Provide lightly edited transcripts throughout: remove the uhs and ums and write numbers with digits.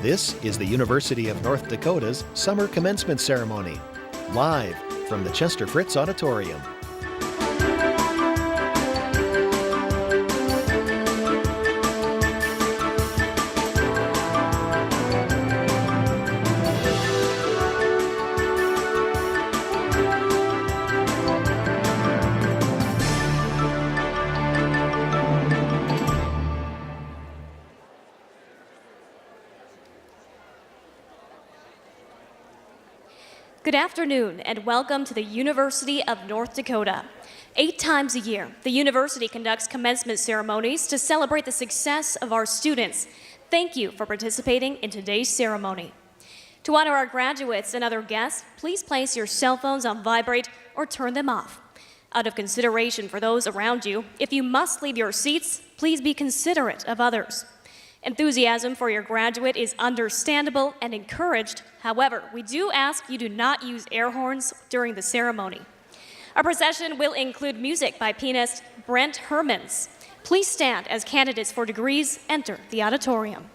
This is the University of North Dakota's Summer Commencement Ceremony, live from the Chester Fritz Auditorium. Good afternoon and welcome to the University of North Dakota. 8 times a year, the university conducts commencement ceremonies to celebrate the success of our students. Thank you for participating in today's ceremony. To honor our graduates and other guests, please place your cell phones on vibrate or turn them off. Out of consideration for those around you, if you must leave your seats, please be considerate of others. Enthusiasm for your graduate is understandable and encouraged. However, we do ask you do not use air horns during the ceremony. Our procession will include music by pianist Brent Hermans. Please stand as candidates for degrees enter the auditorium.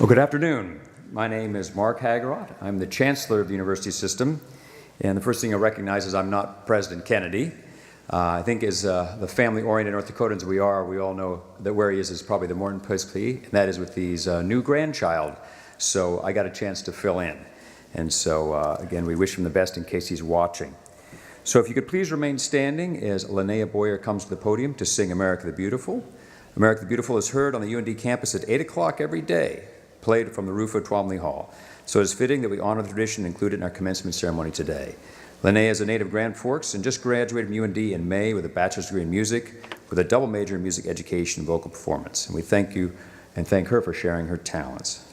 Well, good afternoon. My name is Mark Hagerott. I'm the Chancellor of the University System. And the first thing you'll recognize is I'm not President Kennedy. I think as the family-oriented North Dakotans we are, we all know that where he is probably the more important place to be, and that is with his new grandchild. So I got a chance to fill in. And so, again, we wish him the best in case he's watching. So if you could please remain standing as Linnea Boyer comes to the podium to sing America the Beautiful. America the Beautiful is heard on the UND campus at 8 o'clock every day, played from the roof of Twomley Hall. So it's fitting that we honor the tradition included in our commencement ceremony today. Linnea is a native of Grand Forks and just graduated from UND in May with a bachelor's degree in music with a double major in music education and vocal performance. And we thank you and thank her for sharing her talents.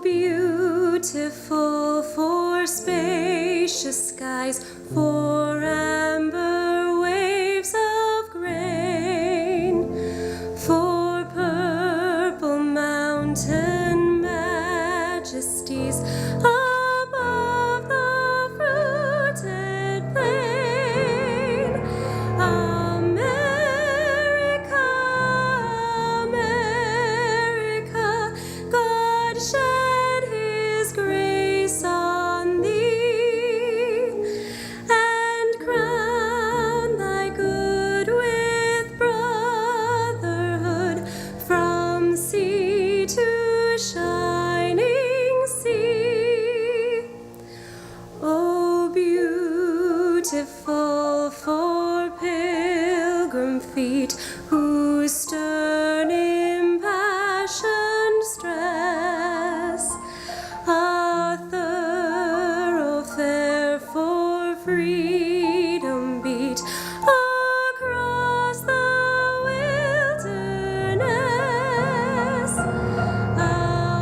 Beautiful for spacious skies, for amber waves of grain, for purple mountain majesties above the fruited plain. America, America, God shed His grace on thee, and crown thy good with brotherhood from sea to shining sea. Oh, beautiful for pilgrim feet whose stern impassioned stress a thoroughfare for freedom beat across the wilderness.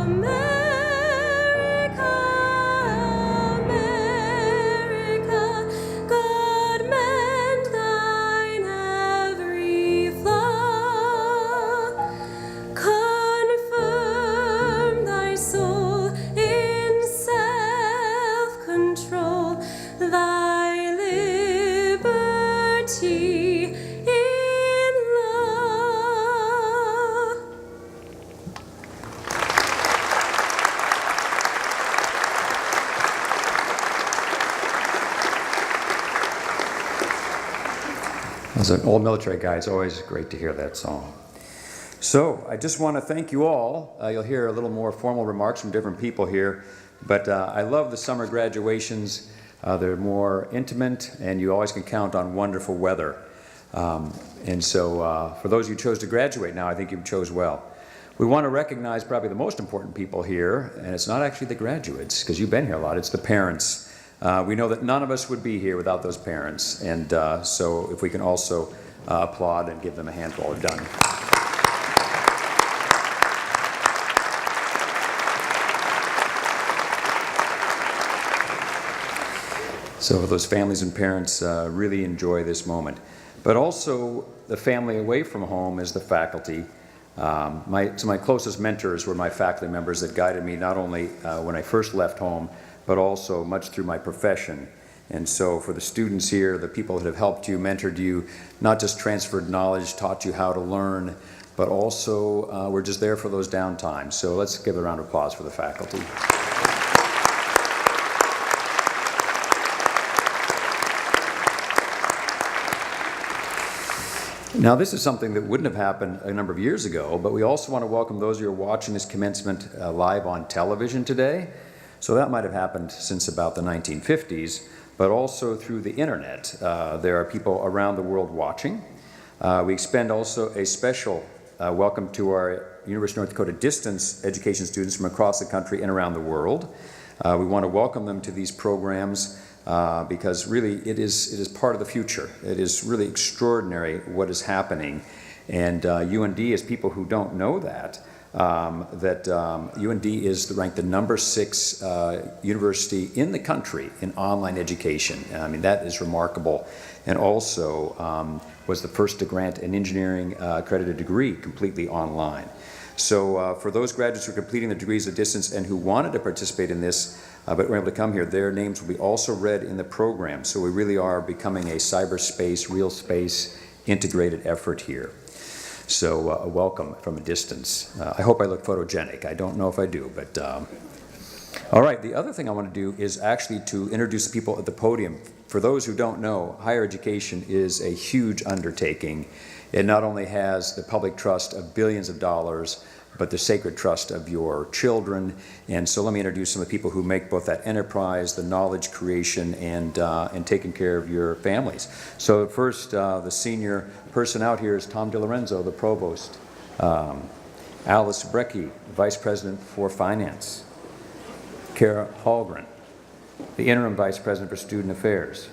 America, America, God mend thine every flaw, confirm thy soul in self-control, thy liberty in love. As an old military guy, it's always great to hear that song. So I just want to thank you all. You'll hear a little more formal remarks from different people here, but I love the summer graduations. They're more intimate, and you always can count on wonderful weather. And so for those of you who chose to graduate now, I think you chose well. We want to recognize probably the most important people here, and it's not actually the graduates, because you've been here a lot, it's the parents. We know that none of us would be here without those parents, and so if we can also applaud and give them a hand for all they've done. So those families and parents really enjoy this moment. But also the family away from home is the faculty. So my closest mentors were my faculty members that guided me not only when I first left home, but also much through my profession. And so for the students here, the people that have helped you, mentored you, not just transferred knowledge, taught you how to learn, but also we're just there for those downtimes. So let's give a round of applause for the faculty. Now this is something that wouldn't have happened a number of years ago, but we also want to welcome those who are watching this commencement live on television today. So that might have happened since about the 1950s, but also through the internet. There are people around the world watching. We extend also a special welcome to our University of North Dakota distance education students from across the country and around the world. We want to welcome them to these programs because really it is part of the future. It is really extraordinary what is happening. And UND, as people who don't know that, UND is ranked the #6 university in the country in online education. I mean, that is remarkable. And also was the first to grant an engineering accredited degree completely online. So for those graduates who are completing their degrees at distance and who wanted to participate in this, but weren't able to come here, their names will be also read in the program. So we really are becoming a cyberspace, real space, integrated effort here. So welcome from a distance. I hope I look photogenic. I don't know if I do, but all right. The other thing I want to do is actually to introduce people at the podium. For those who don't know, higher education is a huge undertaking. It not only has the public trust of billions of dollars, but the sacred trust of your children. And so let me introduce some of the people who make both that enterprise, the knowledge creation, and taking care of your families. So first, the senior person out here is Tom DiLorenzo, the provost. Alice Brecky, vice president for finance. Kara Hallgren, the interim vice president for student affairs.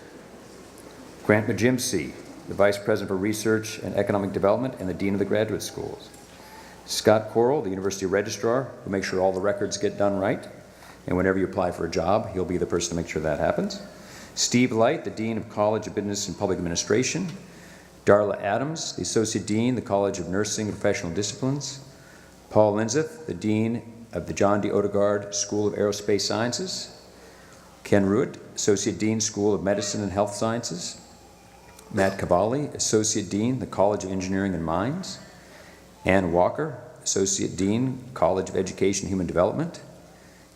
Grant Majimsi, the vice president for research and economic development and the dean of the graduate schools. Scott Corral, the university registrar, who makes sure all the records get done right. And whenever you apply for a job, he'll be the person to make sure that happens. Steve Light, the dean of College of Business and Public Administration. Darla Adams, the associate dean, the College of Nursing and Professional Disciplines. Paul Linseth, the dean of the John D. Odegaard School of Aerospace Sciences. Ken Ruitt, associate dean, School of Medicine and Health Sciences. Matt Cavalli, associate dean, the College of Engineering and Mines. Ann Walker, associate dean, College of Education and Human Development.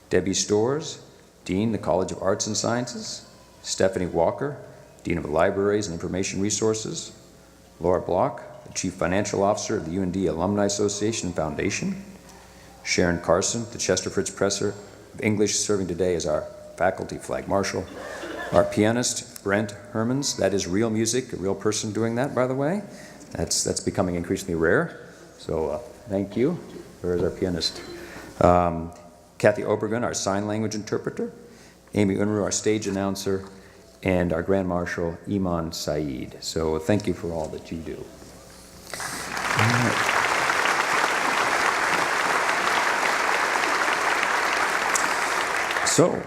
Debbie Storrs, dean, the College of Arts and Sciences. Stephanie Walker, dean of Libraries and Information Resources. Laura Block, the chief financial officer of the UND Alumni Association and Foundation. Sharon Carson, the Chester Fritz Professor of English, serving today as our faculty flag marshal. Our pianist, Brent Hermans, that is real music, a real person doing that, by the way. That's becoming increasingly rare. So thank you. Where is our pianist? Kathy Obergen, our sign language interpreter. Amy Unruh, our stage announcer. And our Grand Marshal, Iman Saeed. So thank you for all that you do. All right. So,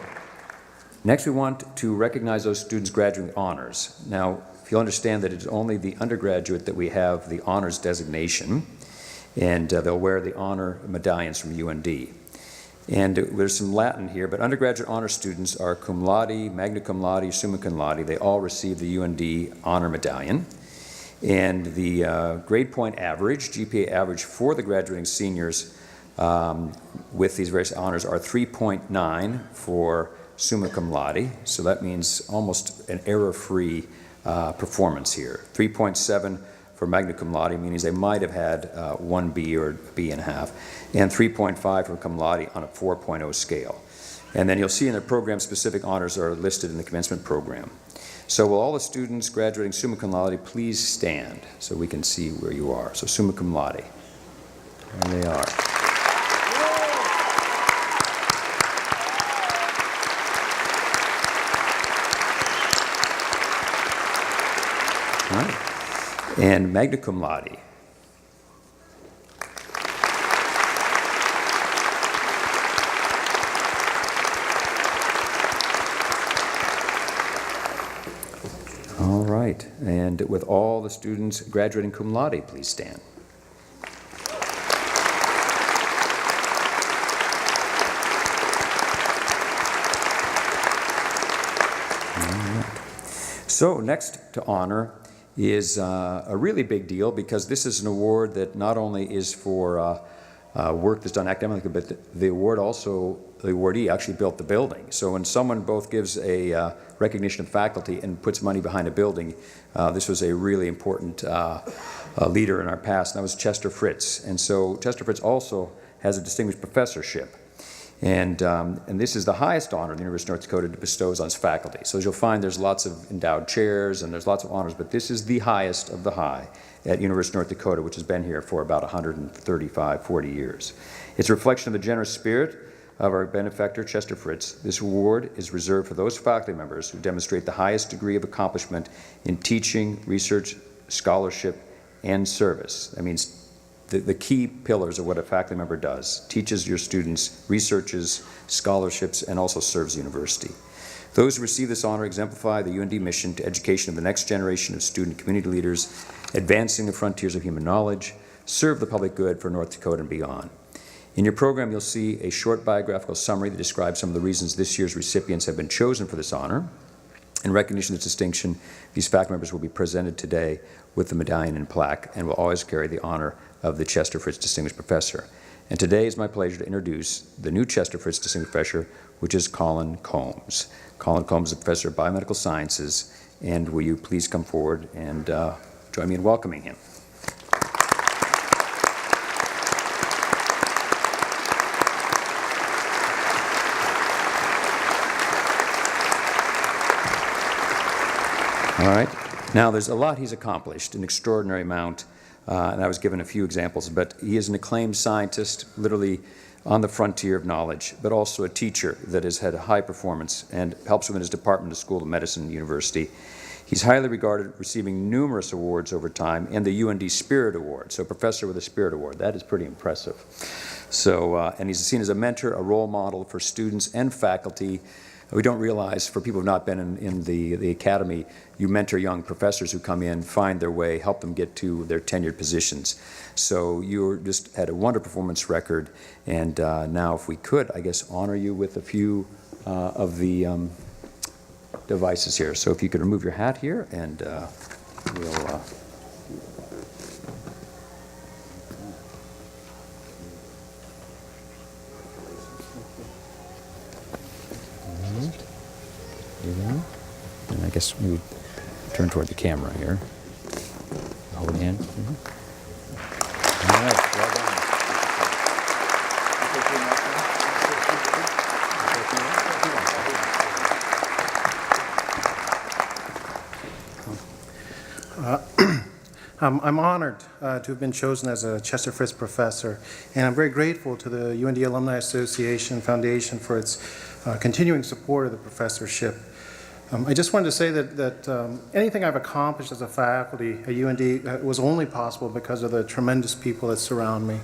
next we want to recognize those students graduating with honors. Now, if you'll understand that it's only the undergraduate that we have the honors designation, and they'll wear the honor medallions from UND. And there's some Latin here, but undergraduate honor students are cum laude, magna cum laude, summa cum laude. They all receive the UND honor medallion. And the grade point average, GPA average for the graduating seniors with these various honors are 3.9 for summa cum laude. So that means almost an error-free performance here. 3.7 for magna cum laude, meaning they might have had 1B or B and a half, and 3.5 for cum laude on a 4.0 scale. And then you'll see in the program-specific honors are listed in the commencement program. So will all the students graduating summa cum laude please stand so we can see where you are. So summa cum laude. There they are. All right. And magna cum laude. All right, and with all the students graduating cum laude, please stand. All right. So next to honor is a really big deal, because this is an award that not only is for work that's done academically, but the award also, the awardee actually built the building. So when someone both gives a recognition of faculty and puts money behind a building, this was a really important leader in our past, and that was Chester Fritz. And so Chester Fritz also has a distinguished professorship. And this is the highest honor the University of North Dakota bestows on its faculty. So as you'll find, there's lots of endowed chairs and there's lots of honors, but this is the highest of the high at University of North Dakota, which has been here for about 135, 40 years. It's a reflection of the generous spirit of our benefactor, Chester Fritz. This award is reserved for those faculty members who demonstrate the highest degree of accomplishment in teaching, research, scholarship, and service. That means the key pillars of what a faculty member does: teaches your students, researches, scholarships, and also serves the university. Those who receive this honor exemplify the UND mission to education of the next generation of student community leaders, advancing the frontiers of human knowledge, serve the public good for North Dakota and beyond. In your program, you'll see a short biographical summary that describes some of the reasons this year's recipients have been chosen for this honor. In recognition of this distinction, these faculty members will be presented today with the medallion and plaque and will always carry the honor of the Chester Fritz Distinguished Professor. And today it's my pleasure to introduce the new Chester Fritz Distinguished Professor, which is Colin Combs. Colin Combs is a professor of biomedical sciences, and will you please come forward and join me in welcoming him. All right. Now, there's a lot he's accomplished, an extraordinary amount, and I was given a few examples, but he is an acclaimed scientist, literally on the frontier of knowledge, but also a teacher that has had a high performance and helps within his department of School of Medicine and University. He's highly regarded, receiving numerous awards over time, and the UND Spirit Award, so a professor with a Spirit Award. That is pretty impressive. So, and he's seen as a mentor, a role model for students and faculty. We don't realize, for people who have not been in the academy, you mentor young professors who come in, find their way, help them get to their tenured positions. So you just had a wonderful performance record, and now if we could, I guess, honor you with a few of the devices here. So if you could remove your hat here, and we'll... And I guess we would turn toward the camera here. Hold it in. All right, well done. I'm honored to have been chosen as a Chester Fritz professor, and I'm very grateful to the UND Alumni Association Foundation for its continuing support of the professorship. I just wanted to say that anything I've accomplished as a faculty at UND was only possible because of the tremendous people that surround me.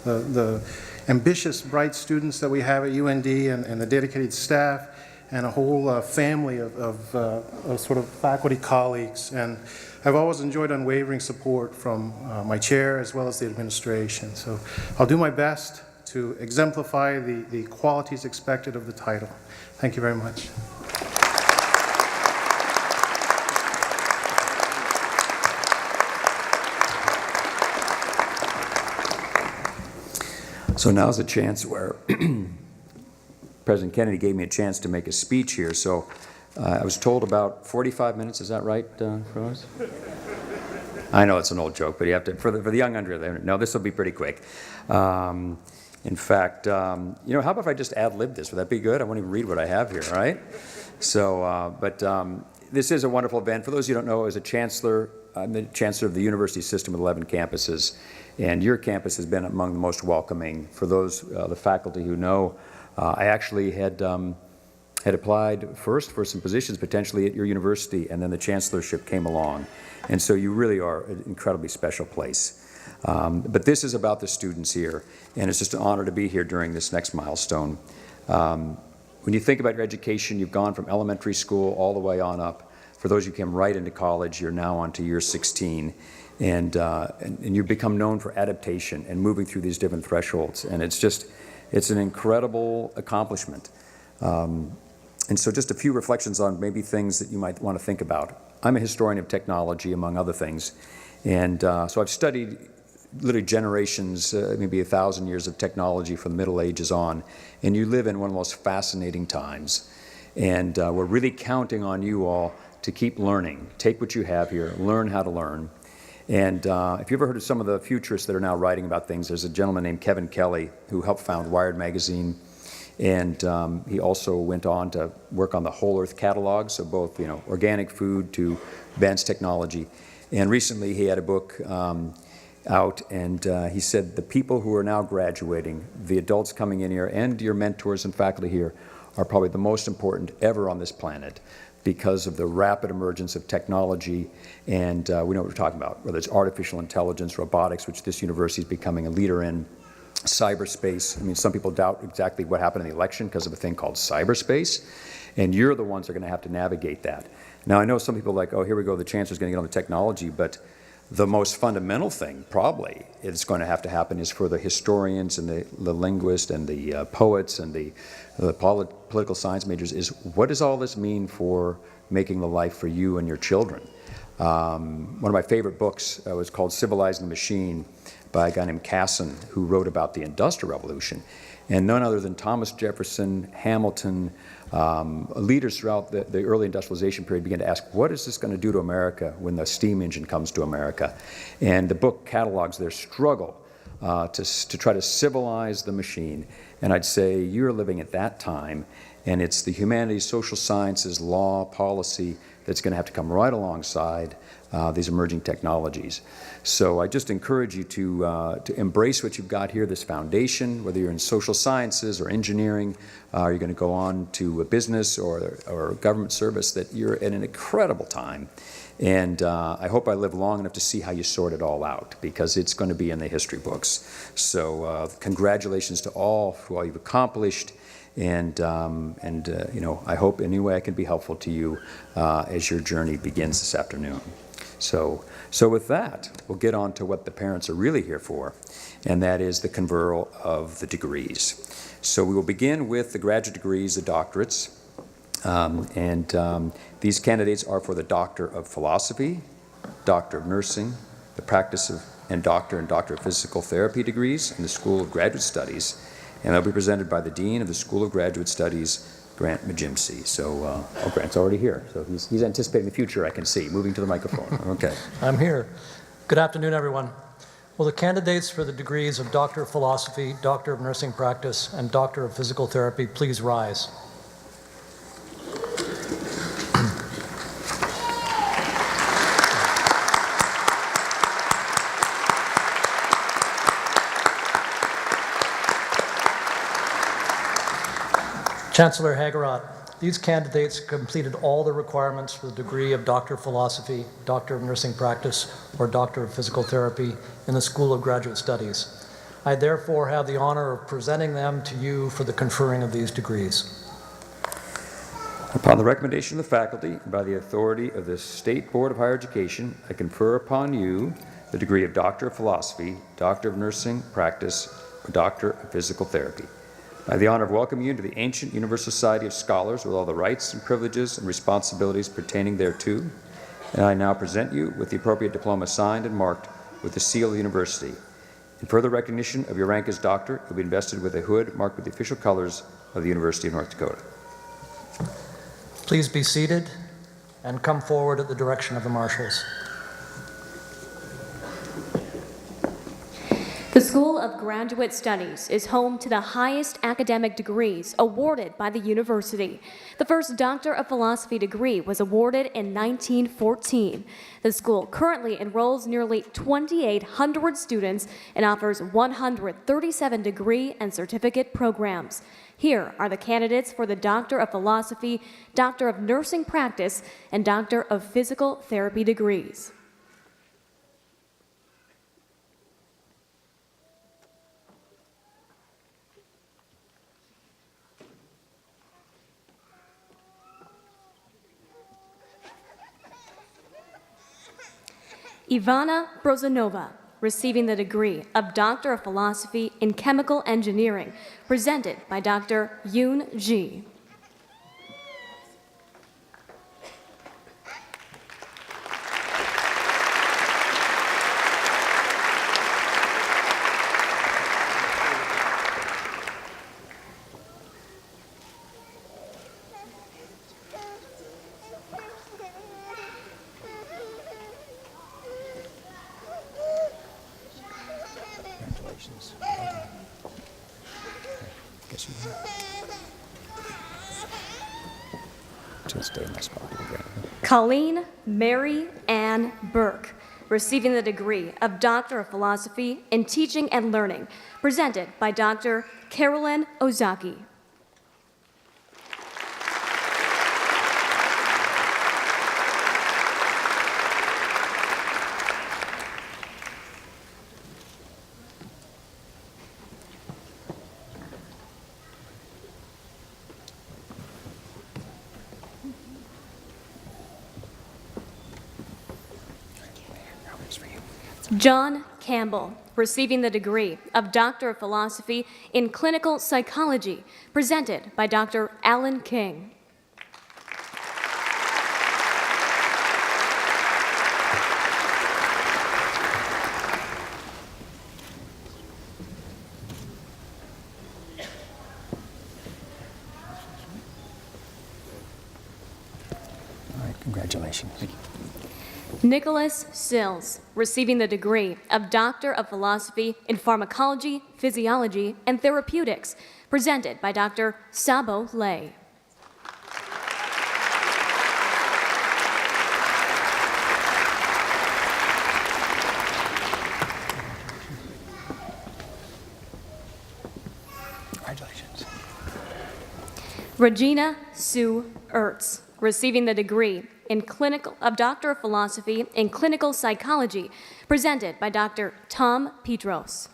The ambitious, bright students that we have at UND and the dedicated staff and a whole family of sort of faculty colleagues. And I've always enjoyed unwavering support from my chair as well as the administration. So I'll do my best to exemplify the qualities expected of the title. Thank you very much. So now's a chance where President Kennedy gave me a chance to make a speech here. So I was told about 45 minutes. Is that right, Rose? I know it's an old joke, but you have to, for the young under there. No, this will be pretty quick. In fact, how about if I just ad-lib this? Would that be good? I won't even read what I have here, right? So, this is a wonderful event. For those of you who don't know, as a chancellor, I'm the chancellor of the university system with 11 campuses, and your campus has been among the most welcoming. For those, the faculty who know, I actually had applied first for some positions potentially at your university, and then the chancellorship came along. And so you really are an incredibly special place. But this is about the students here, and it's just an honor to be here during this next milestone. When you think about your education, you've gone from elementary school all the way on up. For those who came right into college, you're now on to year 16. And you've become known for adaptation and moving through these different thresholds. And it's an incredible accomplishment. And so just a few reflections on maybe things that you might want to think about. I'm a historian of technology, among other things. And so I've studied literally generations, maybe 1,000 years of technology from the Middle Ages on. And you live in one of the most fascinating times. And we're really counting on you all to keep learning. Take what you have here, learn how to learn. And if you've ever heard of some of the futurists that are now writing about things, there's a gentleman named Kevin Kelly who helped found Wired magazine. And he also went on to work on the Whole Earth catalog, so both organic food to advanced technology. And recently he had a book out, and he said the people who are now graduating, the adults coming in here, and your mentors and faculty here, are probably the most important ever on this planet because of the rapid emergence of technology, and we know what we're talking about, whether it's artificial intelligence, robotics, which this university is becoming a leader in, cyberspace. I mean, some people doubt exactly what happened in the election because of a thing called cyberspace, and you're the ones that are going to have to navigate that. Now, I know some people are like, oh, here we go, the chancellor's going to get on the technology, but The most fundamental thing, probably, it's going to have to happen is for the historians and the linguists and the poets and the political science majors is, what does all this mean for making the life for you and your children? One of my favorite books was called Civilizing the Machine by a guy named Casson, who wrote about the Industrial Revolution. And none other than Thomas Jefferson, Hamilton, leaders throughout the early industrialization period began to ask, what is this going to do to America when the steam engine comes to America? And the book catalogs their struggle to try to civilize the machine. And I'd say you're living at that time, and it's the humanities, social sciences, law, policy that's going to have to come right alongside these emerging technologies. So I just encourage you to embrace what you've got here, this foundation, whether you're in social sciences or engineering, or you're going to go on to a business or government service, that you're at an incredible time. And I hope I live long enough to see how you sort it all out, because it's going to be in the history books. So congratulations to all for all you've accomplished. And you know, I hope in any way I can be helpful to you as your journey begins this afternoon. So with that, we'll get on to what the parents are really here for, and that is the conferral of the degrees. So we will begin with the graduate degrees, the doctorates, these candidates are for the Doctor of Philosophy, Doctor of Nursing, the Practice of, and Doctor of Physical Therapy degrees in the School of Graduate Studies, and they'll be presented by the Dean of the School of Graduate Studies, Grant Majimsi. So, Grant's already here. So he's anticipating the future, I can see, moving to the microphone. Okay. I'm here. Good afternoon, everyone. Will the candidates for the degrees of Doctor of Philosophy, Doctor of Nursing Practice, and Doctor of Physical Therapy please rise? Chancellor Hagerott, these candidates completed all the requirements for the degree of Doctor of Philosophy, Doctor of Nursing Practice, or Doctor of Physical Therapy in the School of Graduate Studies. I therefore have the honor of presenting them to you for the conferring of these degrees. Upon the recommendation of the faculty and by the authority of the State Board of Higher Education, I confer upon you the degree of Doctor of Philosophy, Doctor of Nursing Practice, or Doctor of Physical Therapy. I have the honor of welcoming you to the ancient Universal Society of Scholars with all the rights and privileges and responsibilities pertaining thereto, and I now present you with the appropriate diploma signed and marked with the seal of the university. In further recognition of your rank as doctor, you'll be invested with a hood marked with the official colors of the University of North Dakota. Please be seated and come forward at the direction of the marshals. The School of Graduate Studies is home to the highest academic degrees awarded by the university. The first Doctor of Philosophy degree was awarded in 1914. The school currently enrolls nearly 2,800 students and offers 137 degree and certificate programs. Here are the candidates for the Doctor of Philosophy, Doctor of Nursing Practice, and Doctor of Physical Therapy degrees. Ivana Brozanova, receiving the degree of Doctor of Philosophy in Chemical Engineering, presented by Dr. Yoon Ji. Colleen Mary Ann Burke, receiving the degree of Doctor of Philosophy in Teaching and Learning, presented by Dr. Carolyn Ozaki. For you. John Campbell, receiving the degree of Doctor of Philosophy in Clinical Psychology, presented by Dr. Alan King. All right, congratulations. Thank you. Nicholas Sills, receiving the degree of Doctor of Philosophy in Pharmacology, Physiology, and Therapeutics, presented by Dr. Sabo Lay. Congratulations. Regina Sue Ertz, receiving the degree of Doctor of Philosophy in Clinical Psychology, presented by Dr. Tom Petros.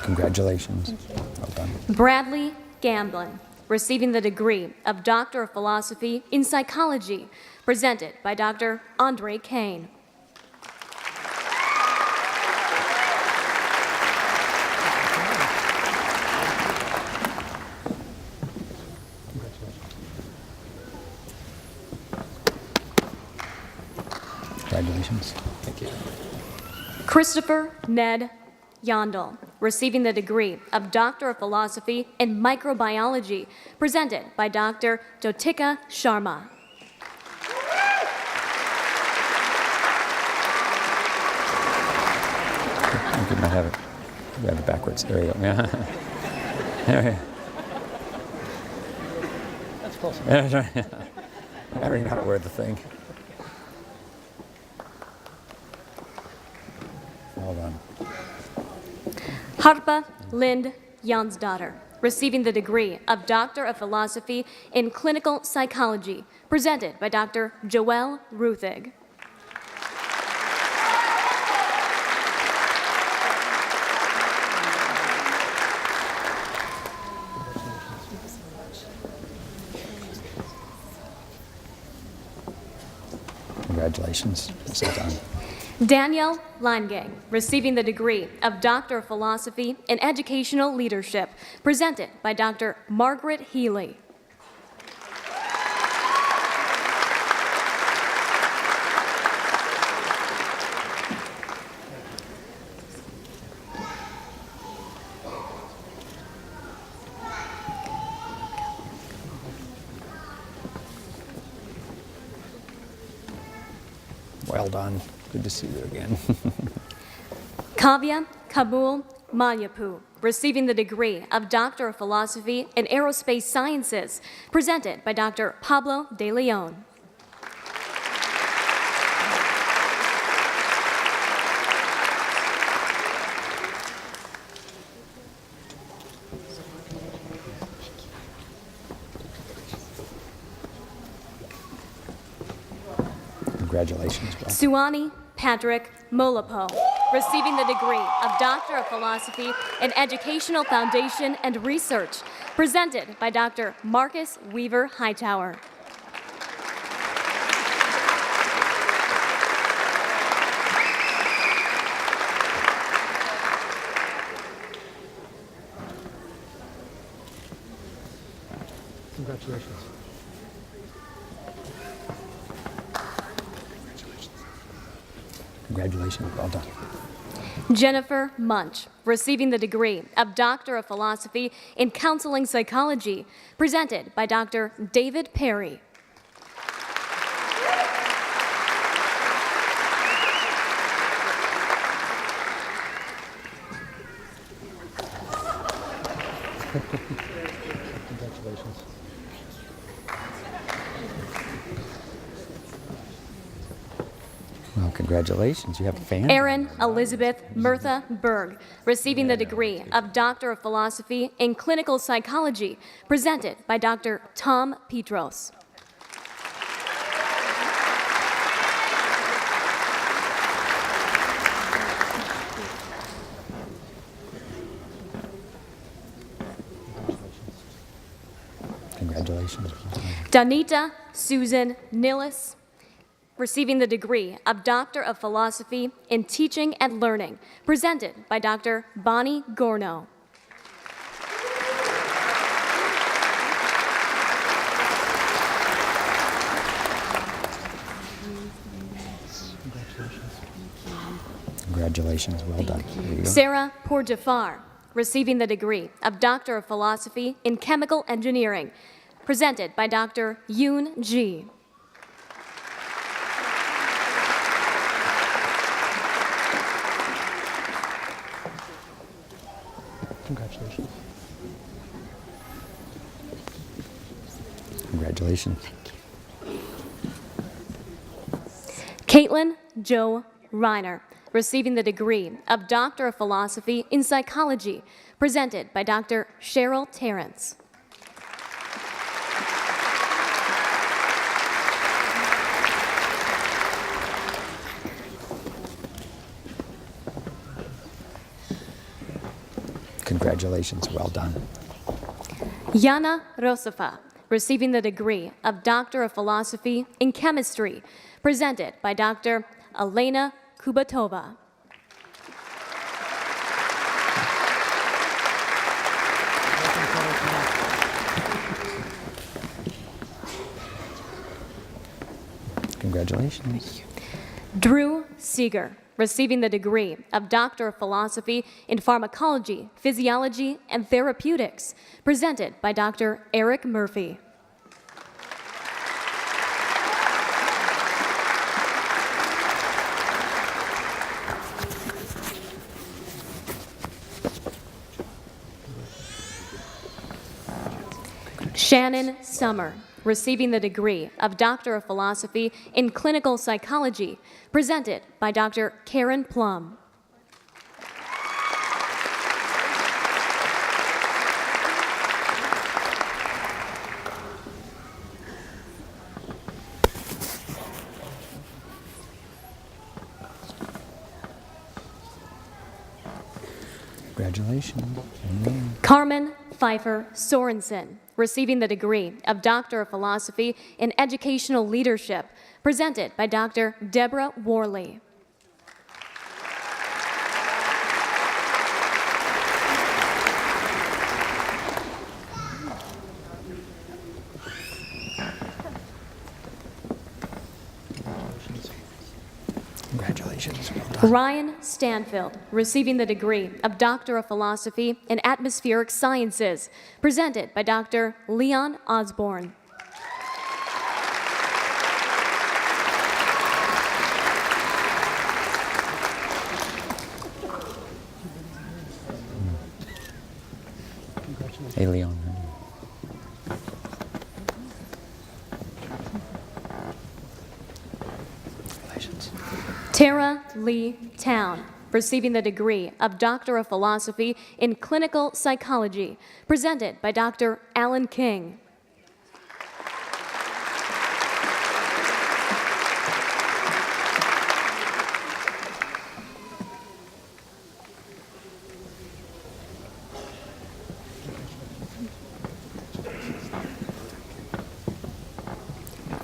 Congratulations. Well done. Bradley Gamblin, receiving the degree of Doctor of Philosophy in Psychology, presented by Dr. Andre Kane. Congratulations. Thank you. Christopher Ned Yondel, receiving the degree of Doctor of Philosophy in Microbiology, presented by Dr. Jyotika Sharma. I think might have it. We have it backwards. There you go. Yeah. There you go. That's close. I already know how to wear the thing. Well done. Harpa Lind Jansdottir, receiving the degree of Doctor of Philosophy in Clinical Psychology, presented by Dr. Joelle Ruthig. Congratulations. Well done. Danielle Leingang, receiving the degree of Doctor of Philosophy in Educational Leadership, presented by Dr. Margaret Healy. Well done. Good to see you again. Kavya Kabul Malyapu, receiving the degree of Doctor of Philosophy in Aerospace Sciences, presented by Dr. Pablo De Leon. Congratulations, bro. Suwani Patrick Molapo, receiving the degree of Doctor of Philosophy in Educational Foundation and Research, presented by Dr. Marcus Weaver Hightower. Congratulations. Congratulations. Well done. Jennifer Munch, receiving the degree of Doctor of Philosophy in Counseling Psychology, presented by Dr. David Perry. Congratulations. Well, congratulations. You have a fan. Erin Elizabeth Murtha Berg, receiving the degree of Doctor of Philosophy in Clinical Psychology, presented by Dr. Tom Petros. Congratulations. Danita Susan Nillis, receiving the degree of Doctor of Philosophy in Teaching and Learning, presented by Dr. Bonnie Gorno. Congratulations. Well done. There you go. Sarah Porjafar, receiving the degree of Doctor of Philosophy in Chemical Engineering, presented by Dr. Yoon Ji. Congratulations. Congratulations. Caitlin Jo Reiner, receiving the degree of Doctor of Philosophy in Psychology, presented by Dr. Cheryl Terrence. Congratulations. Well done. Yana Rosafa, receiving the degree of Doctor of Philosophy in Chemistry, presented by Dr. Elena Kubatova. Congratulations. Drew Seeger, receiving the degree of Doctor of Philosophy in Pharmacology, Physiology, and Therapeutics, presented by Dr. Eric Murphy. Shannon Summer, receiving the degree of Doctor of Philosophy in Clinical Psychology, presented by Dr. Karen Plum. Congratulations. Carmen Pfeiffer Sorensen, receiving the degree of Doctor of Philosophy in Educational Leadership, presented by Dr. Deborah Worley. Congratulations. Well done. Ryan Stanfield, receiving the degree of Doctor of Philosophy in Atmospheric Sciences, presented by Dr. Leon Osborne. Hey, Leon. Congratulations. Tara Lee Town, receiving the degree of Doctor of Philosophy in Clinical Psychology, presented by Dr. Alan King.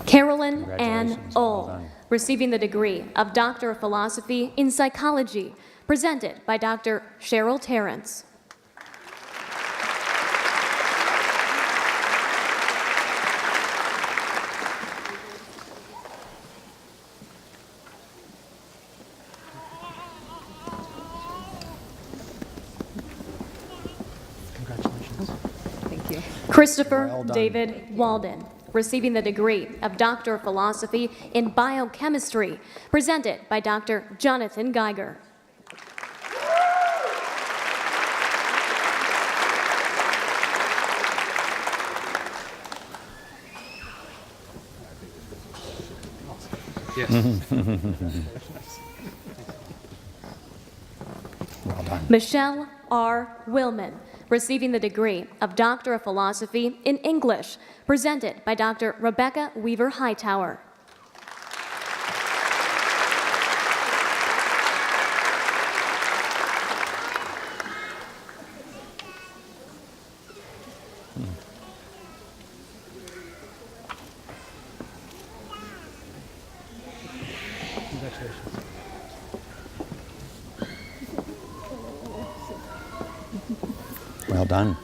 Carolyn Ann Congratulations. Well Ull, done. receiving the degree of Doctor of Philosophy in Psychology, presented by Dr. Cheryl Terrence. Congratulations. Christopher Well done. David Walden, receiving the degree of Doctor of Philosophy in Biochemistry, presented by Dr. Jonathan Geiger. Well done. Michelle R. Willman, receiving the degree of Doctor of Philosophy in English, presented by Dr. Rebecca Weaver Hightower. Well done.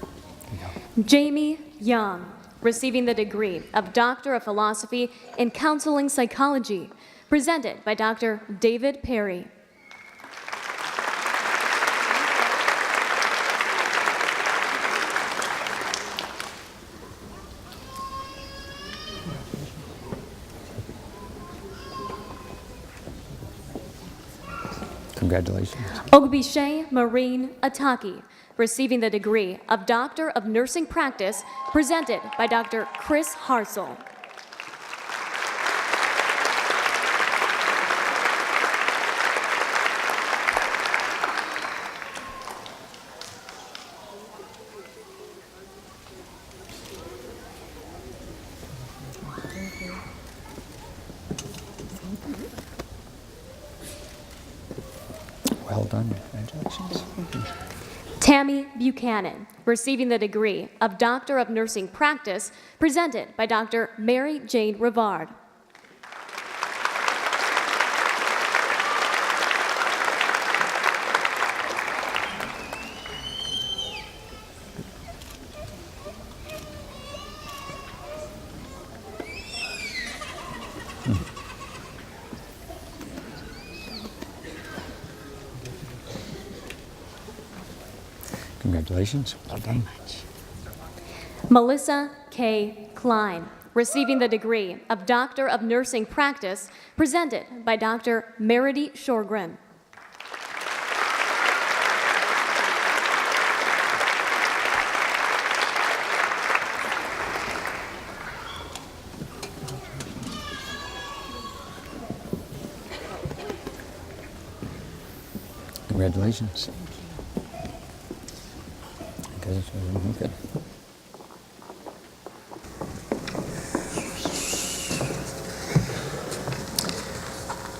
Jamie Young, receiving the degree of Doctor of Philosophy in Counseling Psychology, presented by Dr. David Perry. Congratulations. Ogbishe Marine Ataki, receiving the degree of Doctor of Nursing Practice, presented by Dr. Chris Harsel. Well done. Congratulations. Tammy Buchanan, receiving the degree of Doctor of Nursing Practice, presented by Dr. Mary Jane Rivard. Congratulations. Well done. Melissa K. Klein, receiving the degree of Doctor of Nursing Practice, presented by Dr. Meredy Shorgren. Congratulations. Okay.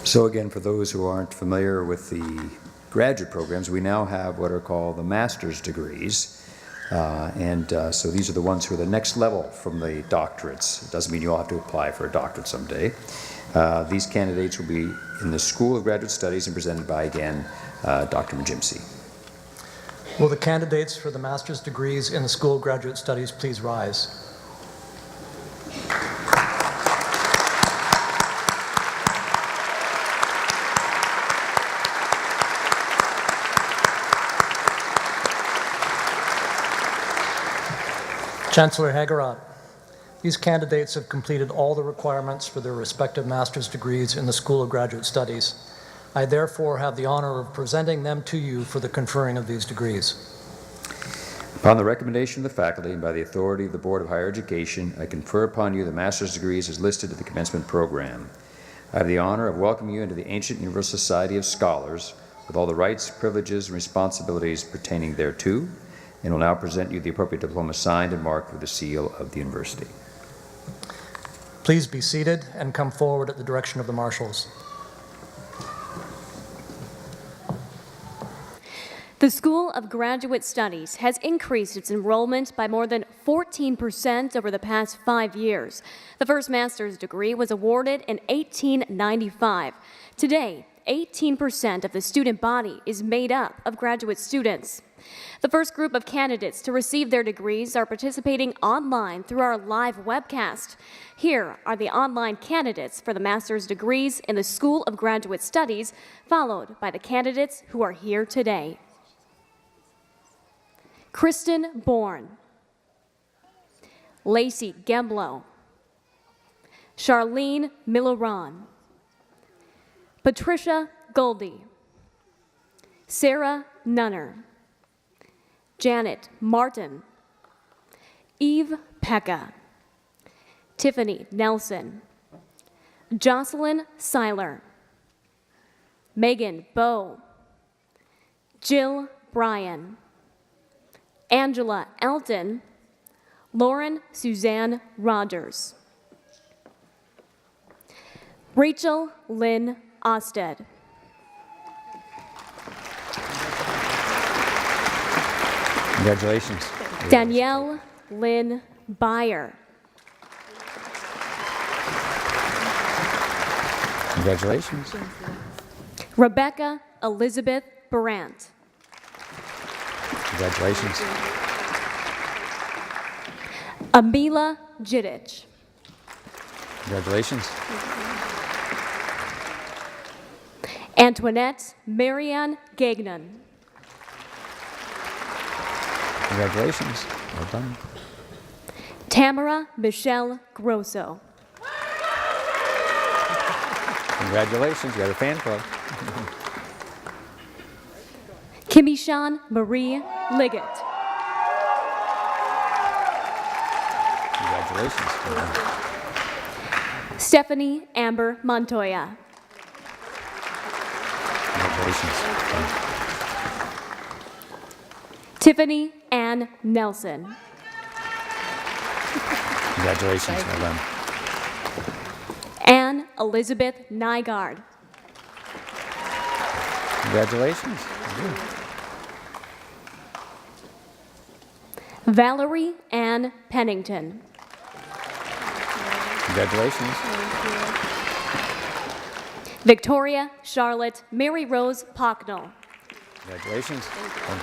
So again, for those who aren't familiar with the graduate programs, we now have what are called the master's degrees. So these are the ones who are the next level from the doctorates. It doesn't mean you'll have to apply for a doctorate someday. These candidates will be in the School of Graduate Studies and presented by, again, Dr. Majimsi. Will the candidates for the master's degrees in the School of Graduate Studies please rise? Chancellor Hagerott, these candidates have completed all the requirements for their respective master's degrees in the School of Graduate Studies. I therefore have the honor of presenting them to you for the conferring of these degrees. Upon the recommendation of the faculty and by the authority of the Board of Higher Education, I confer upon you the master's degrees as listed in the commencement program. I have the honor of welcoming you into the ancient Universal Society of Scholars with all the rights, privileges, and responsibilities pertaining thereto, and will now present you the appropriate diploma signed and marked with the seal of the university. Please be seated and come forward at the direction of the marshals. The School of Graduate Studies has increased its enrollment by more than 14% over the past 5 years. The first master's degree was awarded in 1895. Today, 18% of the student body is made up of graduate students. The first group of candidates to receive their degrees are participating online through our live webcast. Here are the online candidates for the master's degrees in the School of Graduate Studies, followed by the candidates who are here today. Kristen Bourne, Lacey Gemblow, Charlene Milleron, Patricia Goldie, Sarah Nunner, Janet Martin, Eve Pekka, Tiffany Nelson, Jocelyn Seiler, Megan Bowe, Jill Bryan, Angela Elton, Lauren Suzanne Rogers, Rachel Lynn Osted, Congratulations. Danielle Lynn Byer, Congratulations. Rebecca Elizabeth Brandt, Congratulations. Amila Jidic. Congratulations. Antoinette Marianne Gagnon. Congratulations. Well done. Tamara Michelle Grosso. Congratulations. You got a fan club. Kimishan Marie Liggett. Congratulations. Well done. Stephanie Amber Montoya. Congratulations. Well done. Tiffany Ann Nelson. Congratulations. Well done. Anne Elizabeth Nygaard. Congratulations. Good. Valerie Ann Pennington. Congratulations. Victoria Charlotte Mary Rose Pocknell. Congratulations. Well done.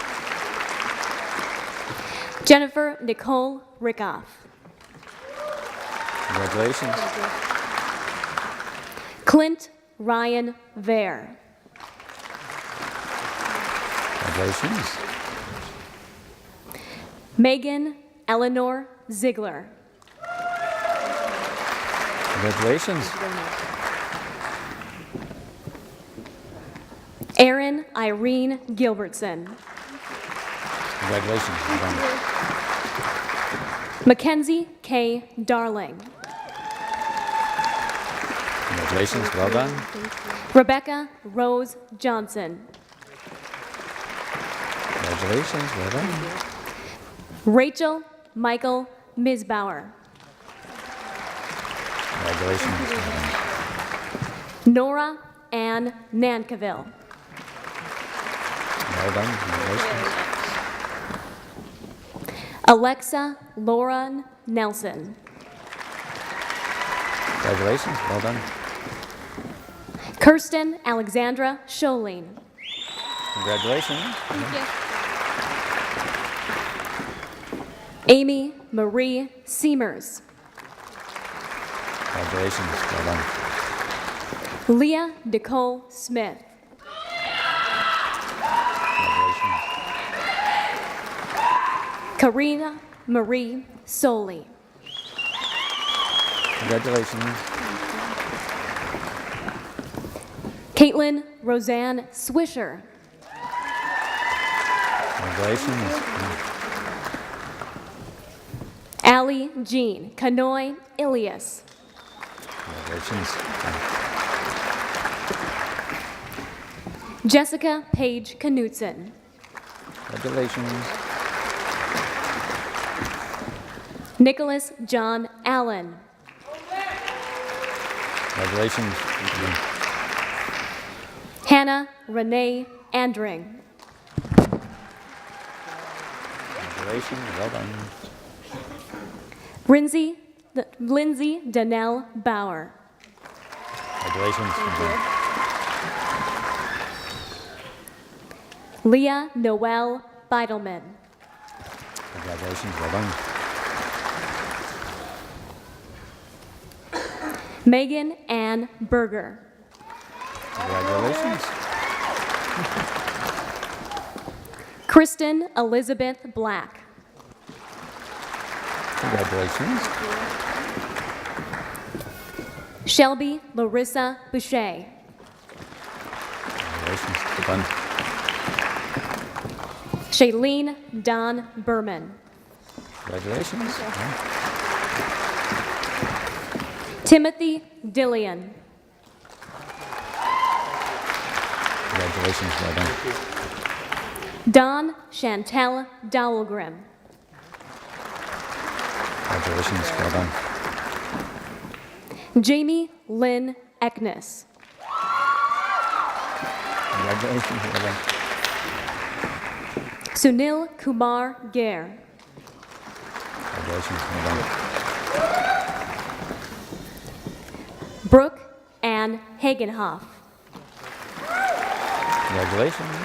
Jennifer Nicole Rickoff. Congratulations. Clint Ryan Vare. Congratulations. Megan Eleanor Ziegler. Congratulations. Erin Irene Gilbertson. Congratulations. Well done. Mackenzie K. Darling. Congratulations. Well done. Rebecca Rose Johnson. Congratulations. Well done. Rachel Michael Misbauer. Congratulations. Well done. Nora Ann Nankiville. Well done. Congratulations. Alexa Lauren Nelson. Congratulations. Well done. Kirsten Alexandra Scholing. Congratulations. Amy Marie Seamers. Congratulations. Well done. Leah Nicole Smith. Congratulations. Karina Marie Soley. Congratulations. Caitlin Roseanne Swisher. Congratulations. Allie Jean Kanoy Ilias. Congratulations. Jessica Paige Knutson. Congratulations. Nicholas John Allen. Congratulations. Hannah Renee Andring. Congratulations. Well done. Lindsay Danelle Bauer. Congratulations. Well done. Leah Noel Beidelman. Congratulations. Well done. Megan Ann Berger. Congratulations. Kristen Elizabeth Black. Congratulations. Shelby Larissa Boucher. Congratulations. Well done. Shailene Don Berman. Congratulations. Well done. Timothy Dillion. Congratulations. Well done. Don Chantel Dowelgrim. Congratulations. Well done. Jamie Lynn Eknes. Congratulations. Well done. Sunil Kumar Gair. Congratulations. Well done. Brooke Ann Hagenhoff. Congratulations.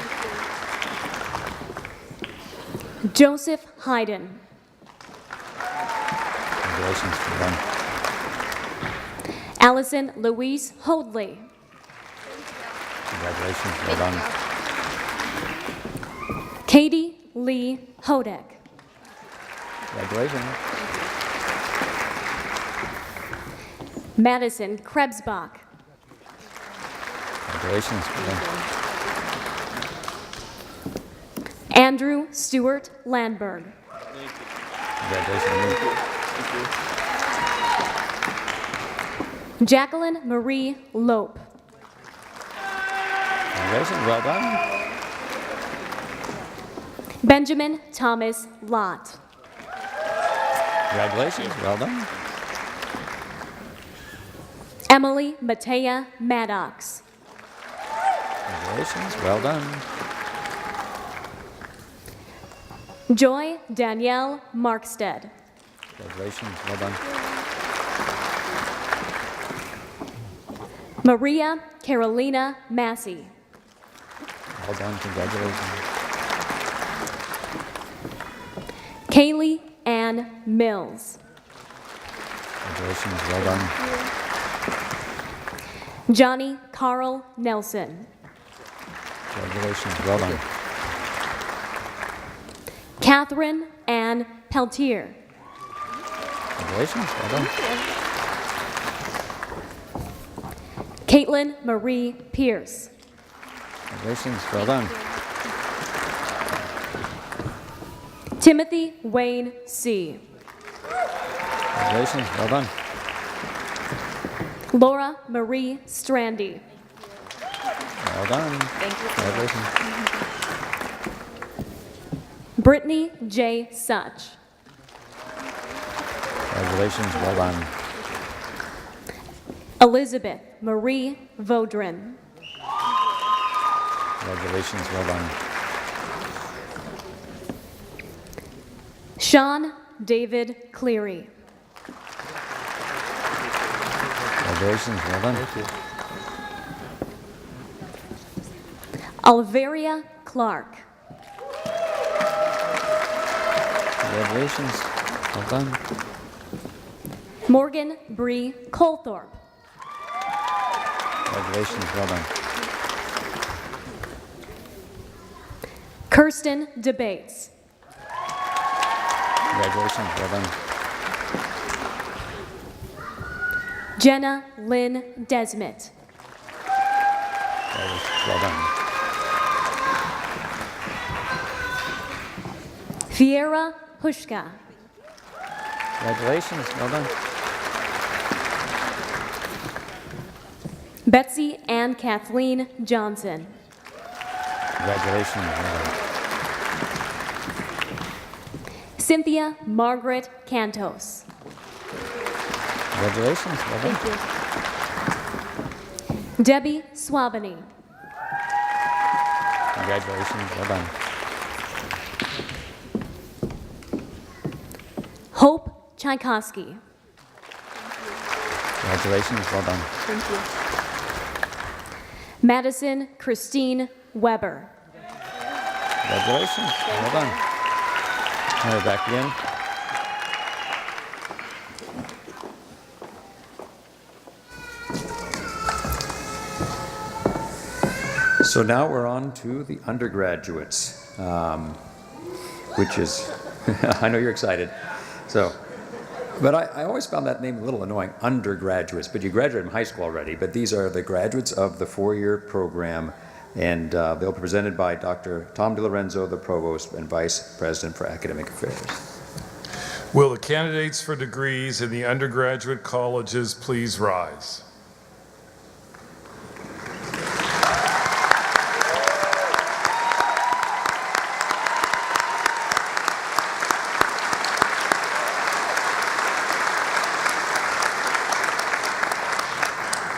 Joseph Hayden. Congratulations. Well done. Allison Louise Hoadley. Congratulations. Well done. Katie Lee Hodek. Congratulations. Madison Krebsbach. Congratulations. Well done. Andrew Stewart Landberg. Congratulations. Jacqueline Marie Lope. Congratulations. Well done. Benjamin Thomas Lott. Congratulations. Well done. Emily Matea Maddox. Congratulations. Well done. Joy Danielle Markstead. Congratulations. Well done. Maria Carolina Massey. Well done. Congratulations. Kaylee Ann Mills. Congratulations. Well done. Johnny Carl Nelson. Congratulations. Well done. Catherine Ann Peltier. Congratulations. Well done. Caitlin Marie Pierce. Congratulations. Well done. Timothy Wayne C. Congratulations. Well done. Laura Marie Strandy. Well done. Congratulations. Brittany J. Such. Congratulations. Well done. Elizabeth Marie Vaudrin. Congratulations. Well done. Sean David Cleary. Congratulations. Well done. Alvaria Clark. Congratulations. Well done. Morgan Bree Colthorpe. Congratulations. Well done. Kirsten Debates. Congratulations. Well done. Jenna Lynn Desmet. Well done. Fiera Hushka. Congratulations. Well done. Betsy Ann Kathleen Johnson. Congratulations. Well done. Cynthia Margaret Cantos. Congratulations. Well done. Debbie Swabany. Congratulations. Well done. Hope Tchaikovsky. Congratulations. Well done. Madison Christine Weber. Congratulations. Well done. All right, back again. So now we're on to the undergraduates, which is, I know you're excited. So, but I always found that name a little annoying, undergraduates, but you graduated from high school already, but these are the graduates of the four-year program, and they'll be presented by Dr. Tom DiLorenzo, the Provost and Vice President for Academic Affairs. Will the candidates for degrees in the undergraduate colleges please rise?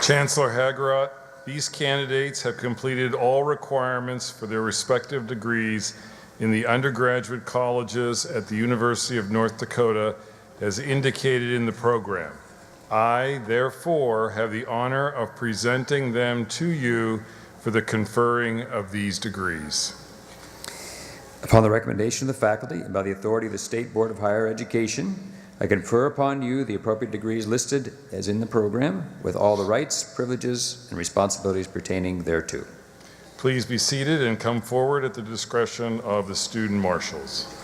Chancellor Hagerott, these candidates have completed all requirements for their respective degrees in the undergraduate colleges at the University of North Dakota as indicated in the program. I, therefore, have the honor of presenting them to you for the conferring of these degrees. Upon the recommendation of the faculty and by the authority of the State Board of Higher Education, I confer upon you the appropriate degrees listed as in the program, with all the rights, privileges, and responsibilities pertaining thereto. Please be seated and come forward at the discretion of the student marshals.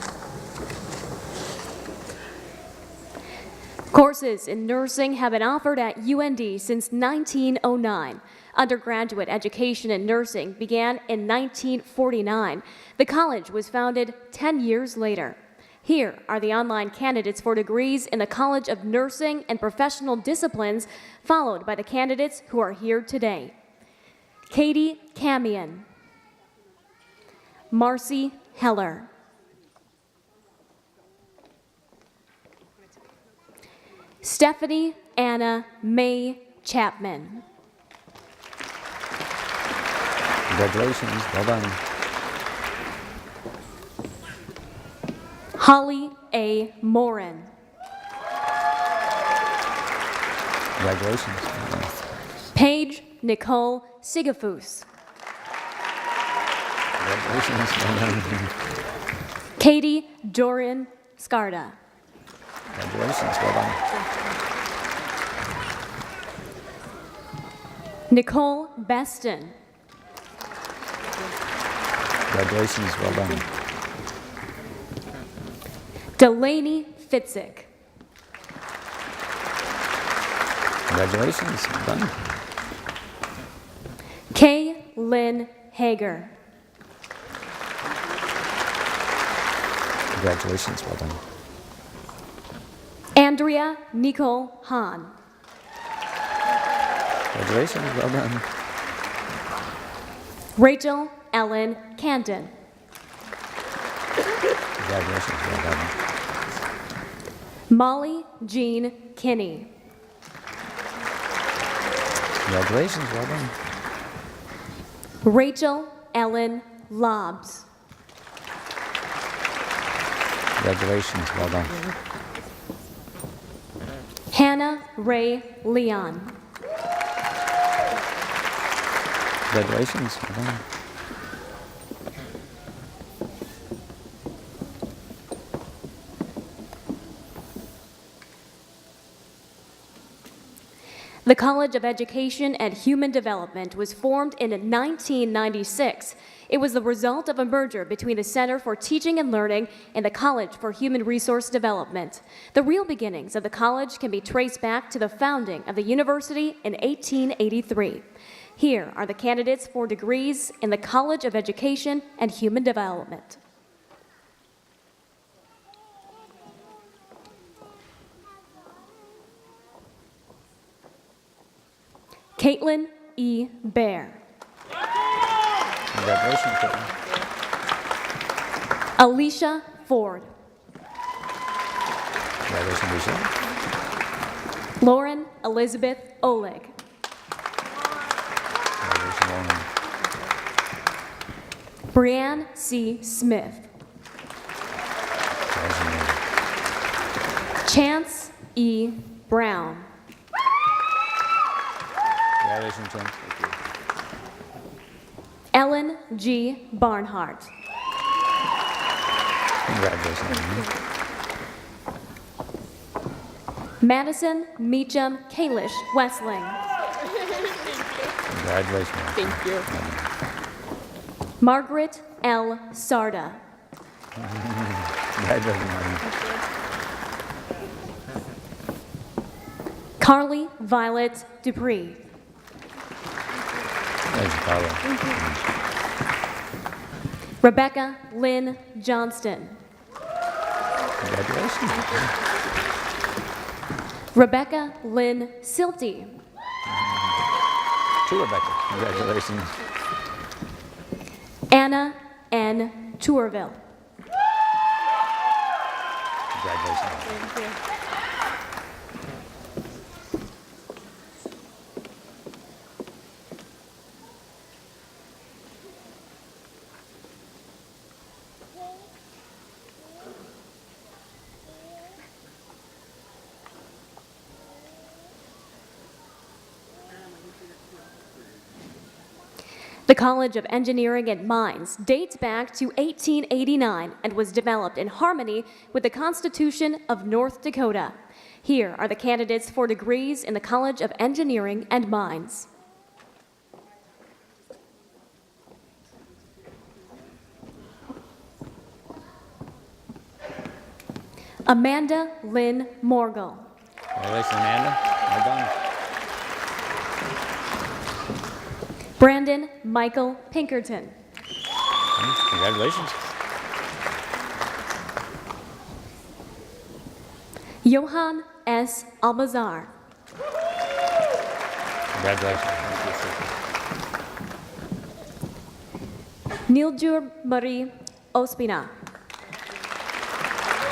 Courses in nursing have been offered at UND since 1909. Undergraduate education in nursing began in 1949. The college was founded 10 years later. Here are the online candidates for degrees in the College of Nursing and Professional Disciplines, followed by the candidates who are here today. Katie Camion, Marcy Heller, Stephanie Anna May Chapman, Congratulations, well done. Holly A. Morin, Congratulations, well done. Paige Nicole Sigafus, Congratulations, well done. Katie Dorian Scarda, Congratulations, well done. Nicole Beston, Congratulations, well done. Delaney Fitzik, Congratulations, well done. Kay Lynn Hager, Congratulations, well done. Andrea Nicole Hahn, Congratulations, well done. Rachel Ellen Canton, Congratulations, well done. Molly Jean Kinney, Congratulations, well done. Rachel Ellen Lobbs, Congratulations, well done. Hannah Ray Leon, Congratulations, well done. The College of Education and Human Development was formed in 1996. It was the result of a merger between the Center for Teaching and Learning and the College for Human Resource Development. The real beginnings of the college can be traced back to the founding of the university in 1883. Here are the candidates for degrees in the College of Education and Human Development. Caitlin E. Bear, Congratulations, Caitlin. Alicia Ford, Congratulations, Lisa. Lauren Elizabeth Oleg, Congratulations, Lauren. Brianne C. Smith, Congratulations, Chance E. Brown, Congratulations, Chance. Thank you. Ellen G. Barnhart, Congratulations. Madison Meacham Kalish Westling, Congratulations. Thank you. Margaret L. Sarda, Congratulations, Martin. Carly Violet Dupree, Thank you, Carla. Rebecca Lynn Johnston, Congratulations. Rebecca Lynn Silty, To Rebecca. Congratulations. Anna N. Tourville, Congratulations. Thank you. The College of Engineering and Mines dates back to 1889 and was developed in harmony with the Constitution of North Dakota. Here are the candidates for degrees in the College of Engineering and Mines. Amanda Lynn Morgul. Congratulations, Amanda. Well done. Brandon Michael Pinkerton. Congratulations. Johan S. Almazar. Congratulations. Niljur Marie Ospina.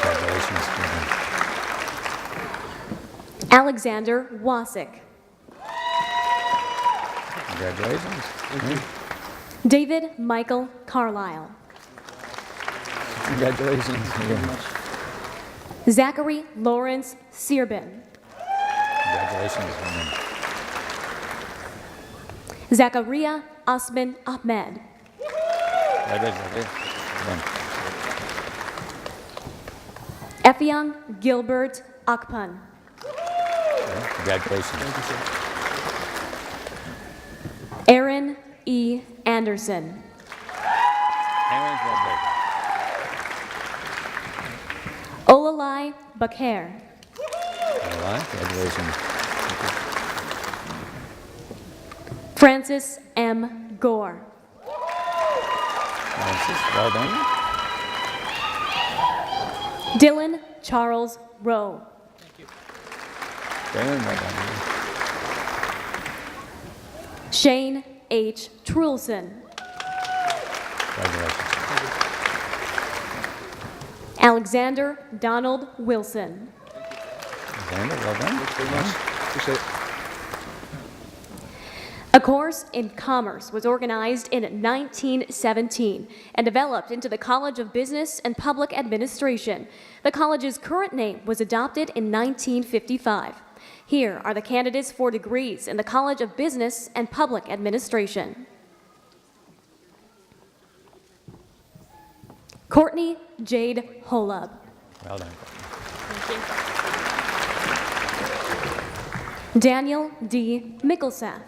Congratulations. Alexander Wasik. Congratulations. David Michael Carlisle. Congratulations. Zachary Lawrence Searbin. Congratulations. Zachariah Osman Ahmed. Congratulations. Effiong Gilbert Akpan. Congratulations. Aaron E. Anderson. Olalai Bakher. Congratulations. Francis M. Gore. Francis, well done. Dylan Charles Rowe. Darren, well done. Shane H. Trulson. Congratulations. Alexander Donald Wilson. Alexander, well done. Appreciate it. A course in commerce was organized in 1917 and developed into the College of Business and Public Administration. The college's current name was adopted in 1955. Here are the candidates for degrees in the College of Business and Public Administration. Courtney Jade Holub. Well done. Daniel D. Mickelsath.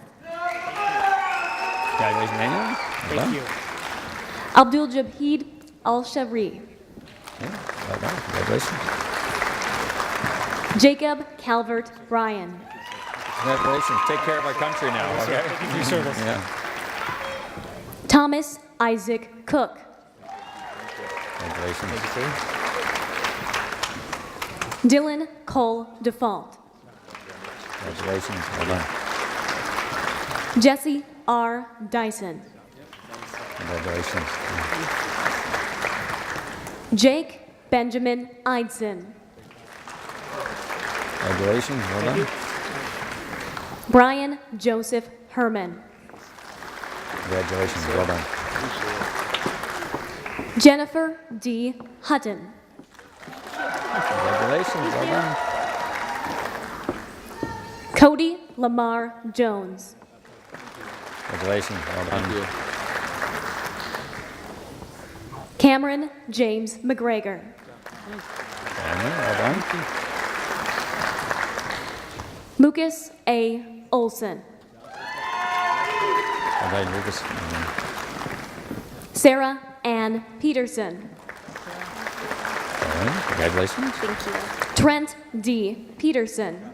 Congratulations, Daniel. Well done. Abdul Jabid Al-Shari. Yeah, well done. Congratulations. Jacob Calvert Bryan. Congratulations. Take care of our country now, okay? Thank you for your service. Yeah. Thomas Isaac Cook. Congratulations. Dylan Cole Default. Congratulations. Well done. Jesse R. Dyson. Congratulations. Jake Benjamin Eidson. Congratulations. Well done. Brian Joseph Herman. Congratulations. Well done. Jennifer D. Hutton. Congratulations. Well done. Cody Lamar Jones. Congratulations. Well done. Cameron James McGregor. Well done. Lucas A. Olson. Well done, Lucas. Sarah Ann Peterson. Well done. Congratulations. Trent D. Peterson.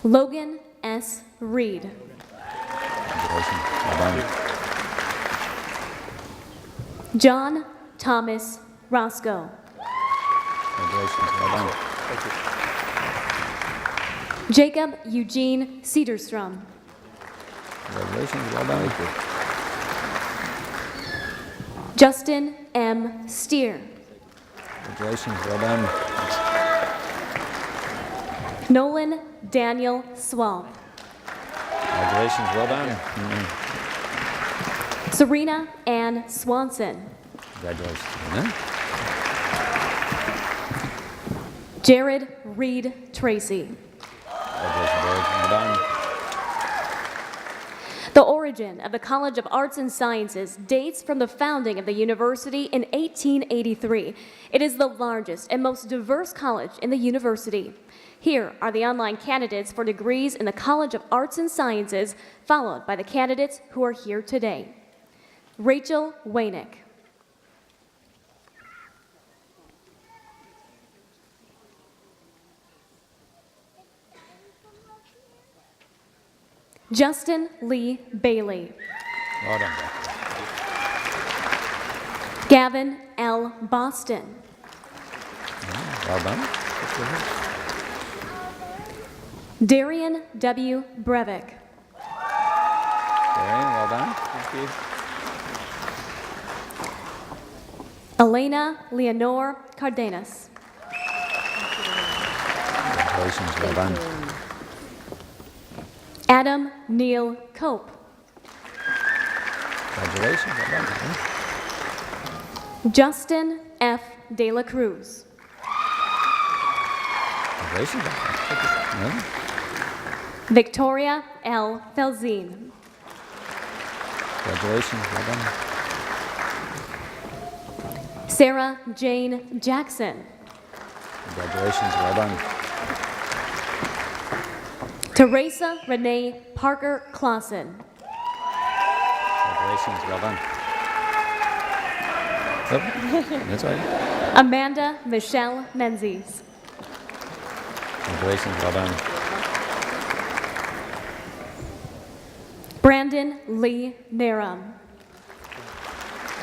Logan S. Reed. Congratulations. Well done. John Thomas Roscoe. Congratulations. Well done. Jacob Eugene Cedarstrom. Congratulations. Well done. Justin M. Steer. Congratulations. Well done. Nolan Daniel Swamp. Congratulations. Well done. Serena Ann Swanson. Congratulations. Well done. Jared Reed Tracy. Congratulations, Jared. Well done. origin of the College of Arts and Sciences dates from the founding of the university in 1883. It is the largest and most diverse college in the university. Here are the online candidates for degrees in the College of Arts and Sciences, followed by the candidates who are here today. Rachel Wainick. Justin Lee Bailey. Well done. Gavin L. Boston. Well done. Darian W. Brevick. Darian, well done. Thank you. Elena Leonore Cardenas. Congratulations, well done. Adam Neil Cope. Congratulations, well done. Justin F. De La Cruz. Congratulations, well done. Victoria L. Felzine. Congratulations, well done. Sarah Jane Jackson. Congratulations, well done. Teresa Renee Parker Clausen. Congratulations, well done. Oh, that's all right. Amanda Michelle Menzies. Congratulations, well done. Brandon Lee Naram.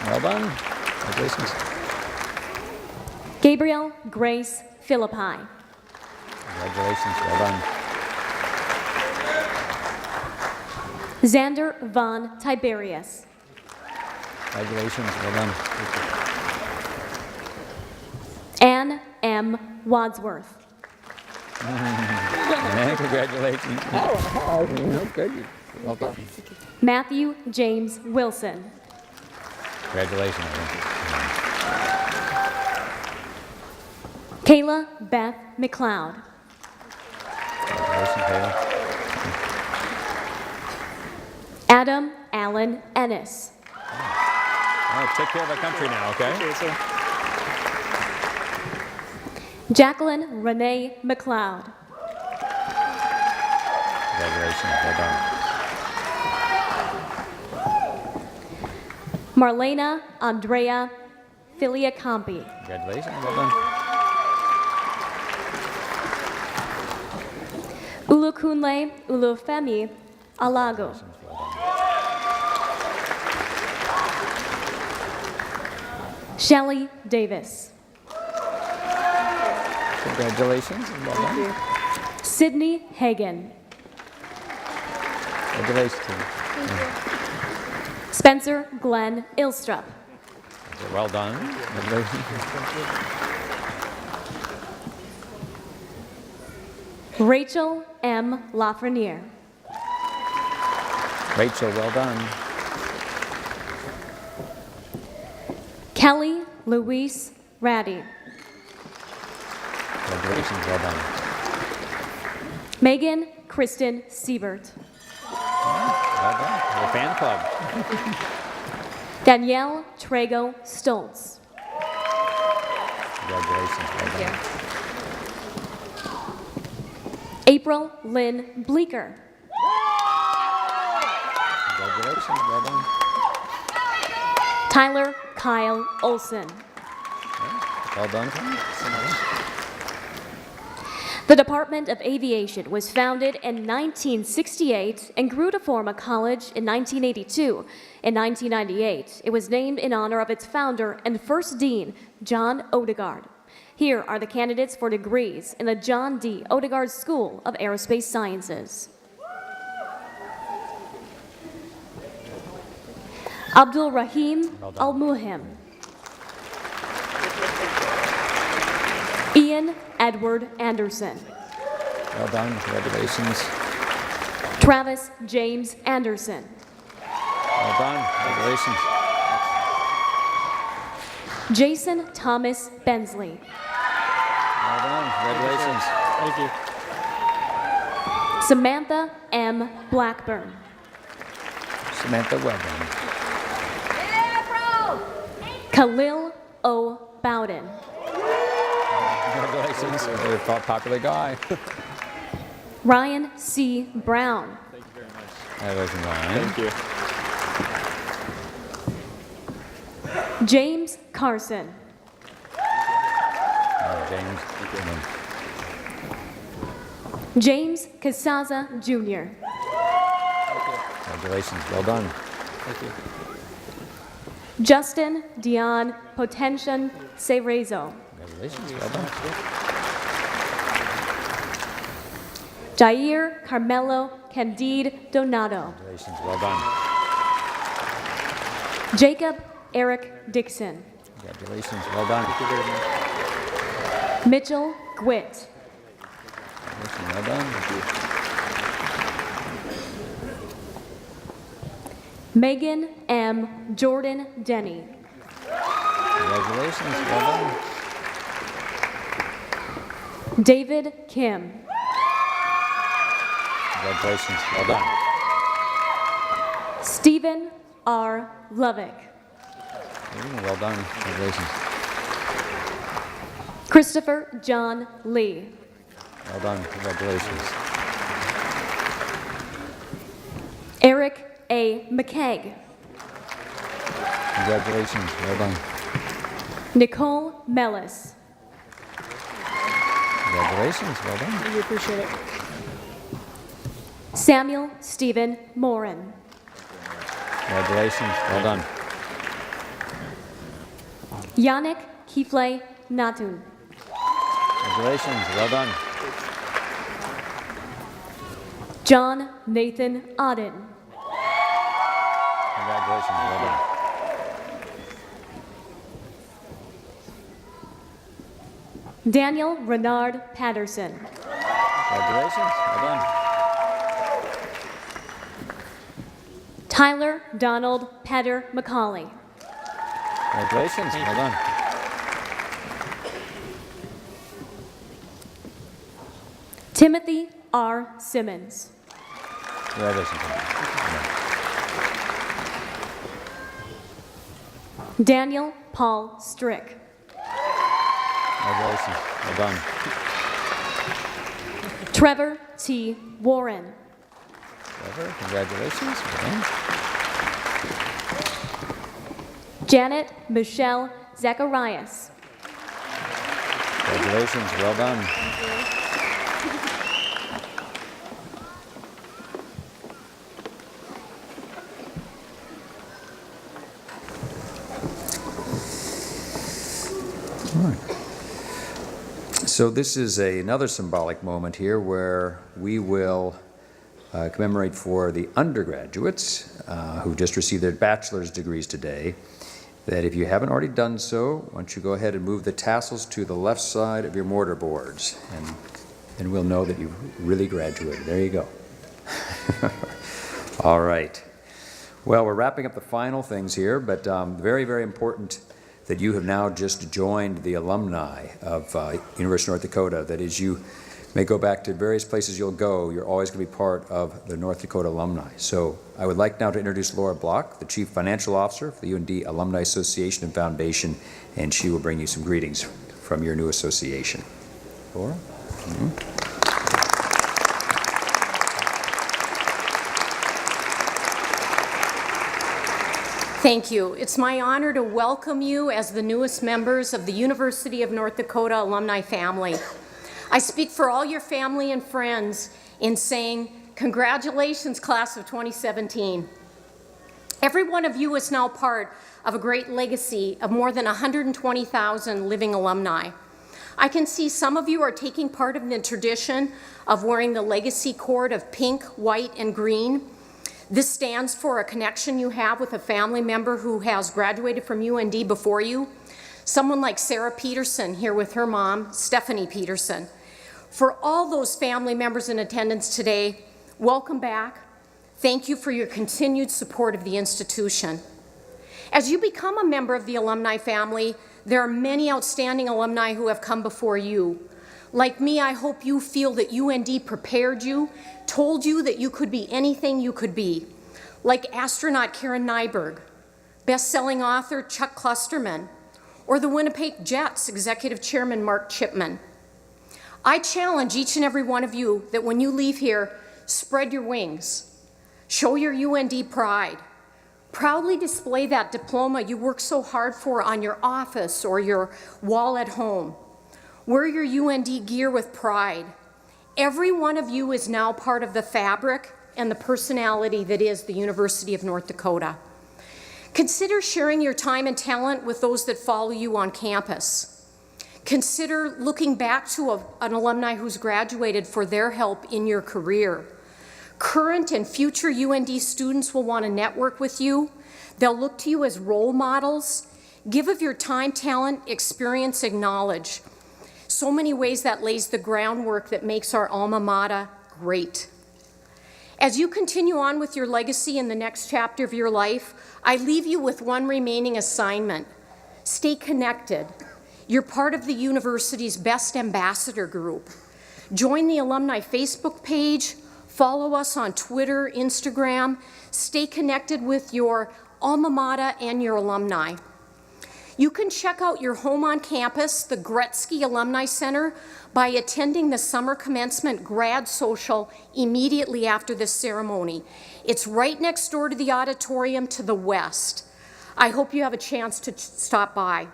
Well done. Congratulations. Gabriel Grace Philippi. Congratulations, well done. Xander Von Tiberius. Congratulations, well done. Anne M. Wadsworth. And congratulations. Oh, good. Well done. Matthew James Wilson. Congratulations. Kayla Beth McLeod. Congratulations, Kayla. Adam Allen Ennis. All right, take care of our country now, okay? Jacqueline Renee McLeod. Congratulations, well done. Marlena Andrea Filiacampi. Congratulations, well done. Ulukunle Ulufemi Alago. Shelley Davis. Congratulations, well done. Sydney Hagan. Congratulations. Spencer Glenn Ilstrup. Well done. Congratulations. Rachel M. Lafreniere. Rachel, well done. Kelly Louise Ratty. Congratulations, well done. Megan Kristen Siebert. Well done. The fan club. Danielle Trago Stoltz. Congratulations, well done. April Lynn Bleeker. Congratulations, well done. Tyler Kyle Olson. Well done. The Department of Aviation was founded in 1968 and grew to form a college in 1982. In 1998, it was named in honor of its founder and first dean, John Odegaard. Here are the candidates for degrees in the John D. Odegaard School of Aerospace Sciences. Abdul Rahim Al-Muhim. Ian Edward Anderson. Well done. Congratulations. Travis James Anderson. Well done. Congratulations. Jason Thomas Bensley. Well done. Congratulations. Thank you. Samantha M. Blackburn. Samantha, well done. Khalil O. Bowden. Congratulations. Very popular guy. Ryan C. Brown. Congratulations, Ryan. Thank you. James Carson. James. James Casaza Jr. Congratulations. Well done. Thank you. Justin Dion Potencian Cerezo. Congratulations. Well done. Jair Carmelo Candide Donato. Congratulations. Well done. Jacob Eric Dixon. Congratulations. Well done. Thank you very much. Mitchell Gwitt. Congratulations. Well done. Thank you. Megan M. Jordan Denny. Congratulations. Well done. David Kim. Congratulations. Well done. Stephen R. Lovick. Well done. Congratulations. Christopher John Lee. Well done. Congratulations. Eric A. McKegg. Congratulations. Well done. Nicole Mellis. Congratulations. Well done. We appreciate it. Samuel Stephen Morin. Congratulations. Well done. Yannick Kifle Natun. Congratulations. Well done. John Nathan Auden. Congratulations. Well done. Daniel Renard Patterson. Congratulations. Well done. Tyler Donald Petter McCauley. Congratulations. Well done. Timothy R. Simmons. Congratulations. Daniel Paul Strick. Congratulations. Well done. Trevor T. Warren. Trevor, congratulations. Well done. Janet Michelle Zacharias. Congratulations. Well done. So this is another symbolic moment here where we will commemorate for the undergraduates who just received their bachelor's degrees today, that if you haven't already done so, why don't you go ahead and move the tassels to the left side of your mortar boards, and we'll know that you've really graduated. There you go. All right. Well, we're wrapping up the final things here, but very, very important that you have now just joined the alumni of University of North Dakota. That is, you may go back to various places you'll go, you're always going to be part of the North Dakota alumni. So I would like now to introduce Laura Block, the Chief Financial Officer for the UND Alumni Association and Foundation, and she will bring you some greetings from your new association. Laura? Mm-hmm. Thank you. It's my honor to welcome you as the newest members of the University of North Dakota alumni family. I speak for all your family and friends in saying, congratulations, class of 2017. Every one of you is now part of a great legacy of more than 120,000 living alumni. I can see some of you are taking part in the tradition of wearing the legacy cord of pink, white, and green. This stands for a connection you have with a family member who has graduated from UND before you. Someone like Sarah Peterson here with her mom, Stephanie Peterson. For all those family members in attendance today, welcome back. Thank you for your continued support of the institution. As you become a member of the alumni family, there are many outstanding alumni who have come before you. Like me, I hope you feel that UND prepared you, told you that you could be anything you could be. like astronaut Karen Nyberg, best-selling author Chuck Klosterman, or the Winnipeg Jets executive chairman Mark Chipman. I challenge each and every one of you that when you leave here, spread your wings, show your UND pride, proudly display that diploma you worked so hard for on your office or your wall at home. Wear your UND gear with pride. Every one of you is now part of the fabric and the personality that is the University of North Dakota. Consider sharing your time and talent with those that follow you on campus. Consider looking back to an alumni who's graduated for their help in your career. Current and future UND students will want to network with you. They'll look to you as role models. Give of your time, talent, experience, and knowledge. So many ways that lays the groundwork that makes our alma mater great. As you continue on with your legacy in the next chapter of your life, I leave you with one remaining assignment. Stay connected. You're part of the university's best ambassador group. Join the alumni Facebook page, follow us on Twitter, Instagram, stay connected with your alma mater and your alumni. You can check out your home on campus, the Gretzky Alumni Center, by attending the Summer Commencement Grad Social immediately after this ceremony. It's right next door to the auditorium to the west. I hope you have a chance to stop by.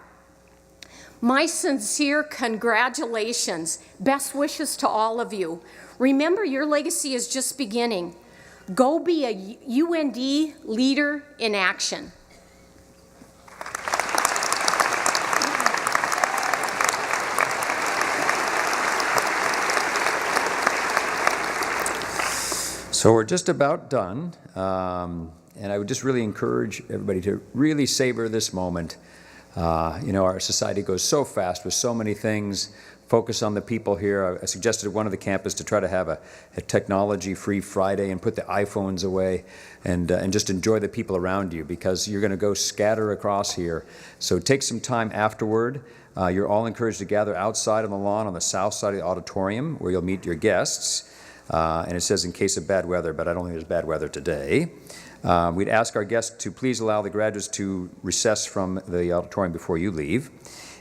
My sincere congratulations, best wishes to all of you. Remember, your legacy is just beginning. Go be a UND leader in action. So we're just about done, and I would just really encourage everybody to really savor this moment. You know, our society goes so fast with so many things. Focus on the people here. I suggested at one of the campus to try to have a technology-free Friday and put the iPhones away and just enjoy the people around you, because you're going to go scatter across here. So take some time afterward. You're all encouraged to gather outside on the lawn on the south side of the auditorium where you'll meet your guests. And it says in case of bad weather, but I don't think there's bad weather today. We'd ask our guests to please allow the graduates to recess from the auditorium before you leave.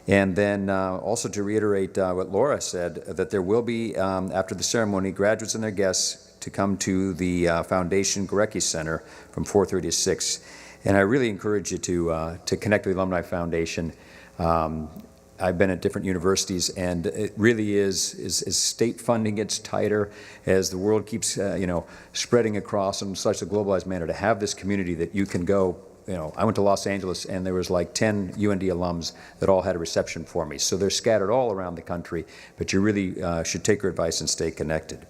And then also to reiterate what Laura said, that there will be, after the ceremony, graduates and their guests to come to the Foundation Gorecki Center from 4:30 to 6. And I really encourage you to connect with the Alumni Foundation. I've been at different universities, and it really is as state funding gets tighter, as the world keeps spreading across in such a globalized manner, to have this community that you can go. I went to Los Angeles, and there was like 10 UND alums that all had a reception for me. So they're scattered all around the country, but you really should take your advice and stay connected.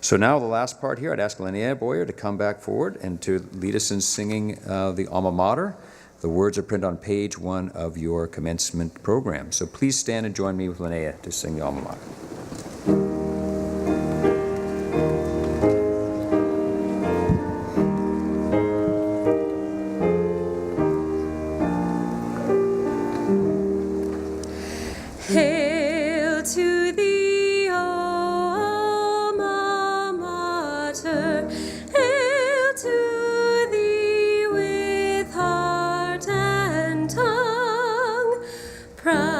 So now the last part here, I'd ask Linnea Boyer to come back forward and to lead us in singing the alma mater. The words are printed on page 1 of your commencement program. So please stand and join me with Linnea to sing the alma mater. Hail to thee, alma mater. Hail to thee with heart and tongue. Proud